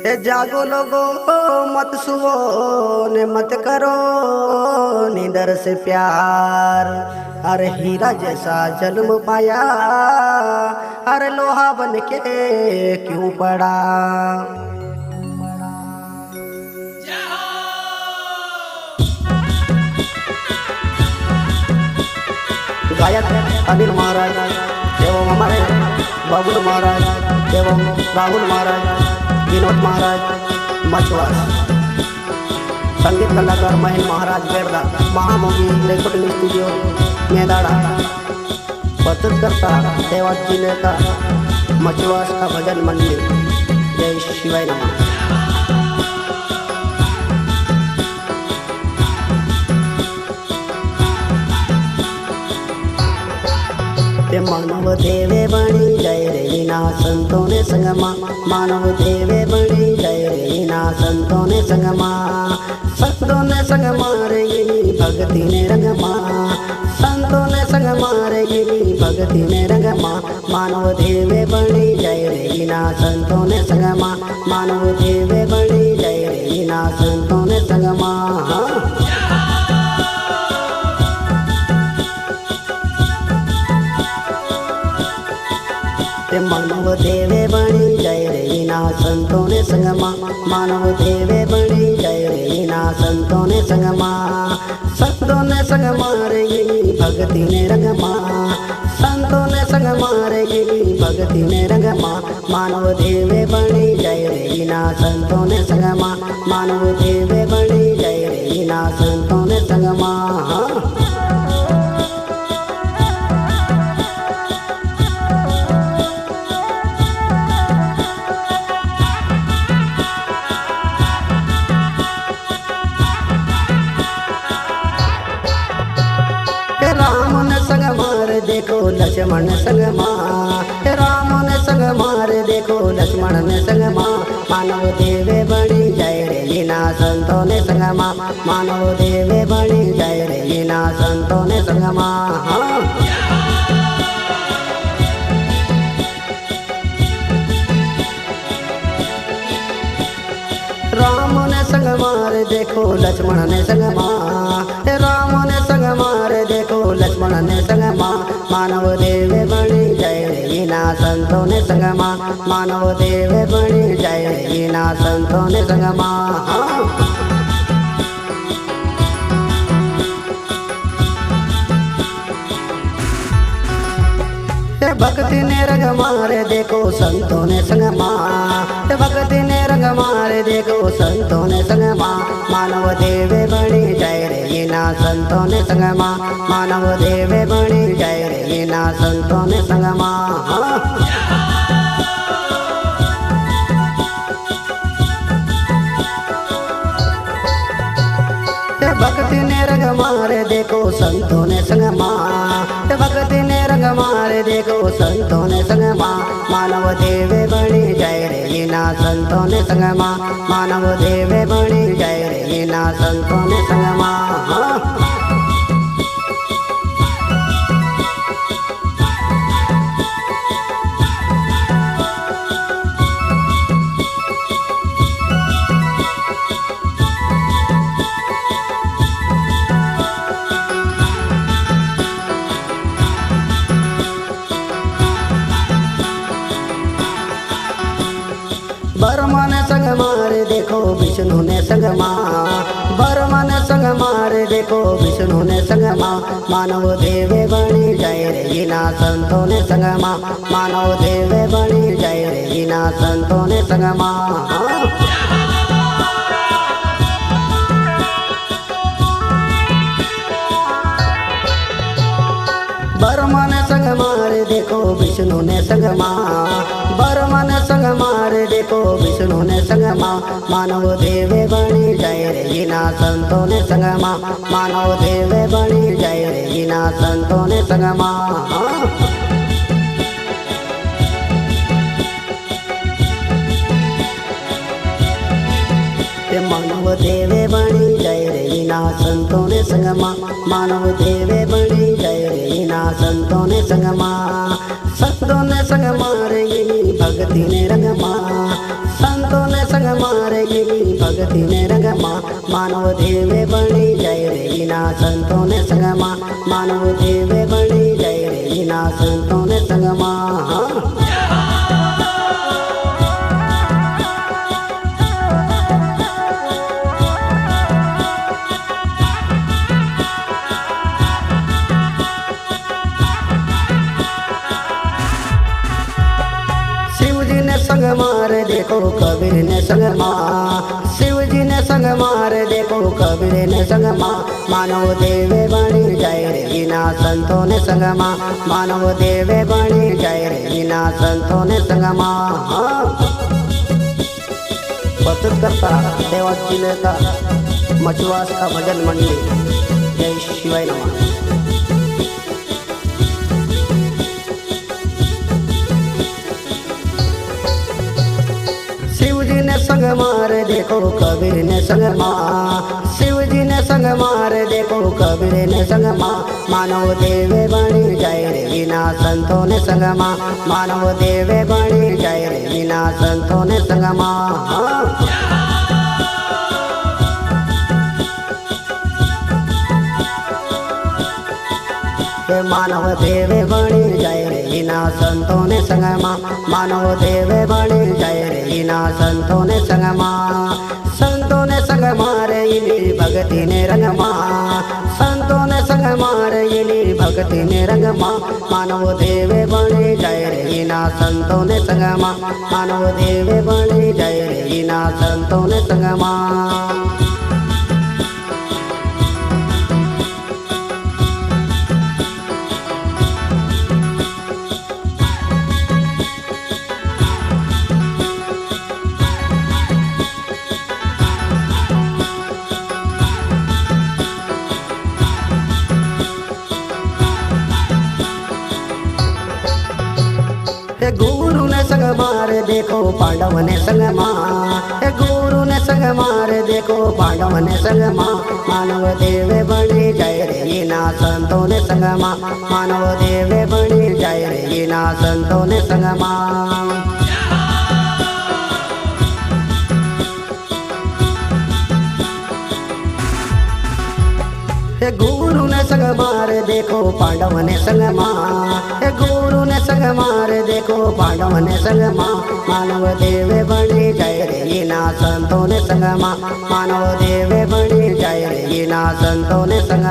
ए जागो लोगो मत सुवो ने मत करो नींदर से प्यार। अरे हीरा जैसा जन्म पाया, अरे लोहा बन के क्यों पड़ा। गायक अनिल महाराज एवं हमारे बाबुल महाराज एवं राहुल महाराज, विनोद महाराज मछुआर, संगीत कलाकार महेंद्र महाराज बेरदा, महामोगी रिकॉर्डिंग स्टूडियो मेदाड़ा, प्रस्तुत करता देवास जिले का मछुआर का भजन मंडली। जय शिवाय नमः। मानव देवे बणी जय रे लीना संतों ने संगमा, मानव देवे बणी जय रे लीना संतों ने संगमा, संतों ने संगमा रे गिनी भक्ति ने रंगमा, संतों ने संगमा रे गिनी भक्ति ने रंगमा। मानव देवे बणी जय रे लीना संतों ने संगमा, मानव देवे बणी जय रे लीना संतों ने संगमा। मानव देवे बणी जय रे लीना संतों ने संगमा, मानव देवे बणी जय रे लीना संतों ने संगमा, संतों ने संगमा रे गिनी भक्ति ने रंगमा, संतों ने संगमा रे गिनी भक्ति ने रंगमा। मानव देवे बणी जय रे लीना संतों ने संगमा, मानव देवे बणी जय रे लीना संतों ने संगमा। राम ने संग मार देखो लक्ष्मण संग मां, राम ने संग मार देखो लक्ष्मण ने संग मां। मानव देवे बणी जय रे लीना संतों ने संग मां, मानव देवे बणी जय रे लीना संतों ने संग मां। राम ने संग मार देखो लक्ष्मण ने संग मां, राम ने संग मार देखो लक्ष्मण ने संग मां। मानव देवे बणी जय रे लीना संतों ने संग मां, मानव देवे बणी जय रे लीना संतों ने संग मां। भक्ति ने रंग मारे देखो संतों ने संग मां, भक्ति ने रंग मारे देखो संतों ने संग मां। मानव देवे बणी जय रे लीना संतों ने संग मां, मानव देवे बणी जय रे लीना संतों ने संग मां। भक्ति ने रंग मारे देखो संतों ने संग मां, भक्ति ने रंग मारे देखो संतों ने संग मां। मानव देवे बणी जय रे लीना संतों ने संग मां, मानव देवे बणी जय रे लीना संतों ने संग मां। बर्मा ने संग मारे देखो विष्णु ने संग मां, बर्मा ने संग मारे देखो विष्णु ने संग मां। मानव देवे बणी जय रे लीना संतों ने संग मां, मानव देवे बणी जय रे लीना संतों ने संग मां। बर्मा ने संग मारे देखो विष्णु ने संग मां, बर्मा ने संग मारे देखो विष्णु ने संग मां। मानव देवे बणी जय रे लीना संतों ने संग मां, मानव देवे बणी जय रे लीना संतों ने संग मां। मानव देवे बणी जय रे लीना संतों ने संग मां, मानव देवे बणी जय रे लीना संतों ने संग मां। संतों ने संग मारे गिनी भक्ति ने रंग मां, संतों ने संग એની ભક્તિને રંગમાં માનવ દેવે બની જાય રે વિના સંતોને સંગમાં માનવ દેવે બની જાય રે વિના સંતોને સંગમાં संग मारे देखो कबीर ने संग शिव जी ने संग मारे देखो कबीर ने संग मानव देवे बनी जाय रे विना संतों ने संग मानव देवे बनी जाय रे विना संतों ने संग प्रस्तुत करता देवास जिले का मचवास का भजन मंडली। जय शिवाय नमः। संग मारे देखो कबीर ने संग शिव जी ने संग मारे देखो कबीर ने संग मानव देवे बनी जाय रे विना संतों ने संग मानव देवे बनी जाय रे विना संतों ने संग मानव देवे बनी जाय रे विना संतों ने संग मानव देवे बनी जाय रे विना संतों ने संग संतों ने संग मारे इनी भक्ति ने रंग संतों ने संग मारे इनी भक्ति ने रंग मानव देवे बनी जाय रे विना संतों ने संग मानव देवे बनी जाय रे विना संतों ने संग गुरु ने संग मारे देखो पांडव ने संग गुरु ने संग मारे देखो पांडव ने संग मानव देवे बनी जाय रे विना संतों ने संग मानव देवे बनी जाय रे विना संतों ने संग गुरु ने संग मारे देखो पांडव ने संग गुरु ने संग मारे देखो पांडव ने संग मानव देवे बनी जाय रे विना संतों ने संग मानव देवे बनी जाय रे विना संतों ने संग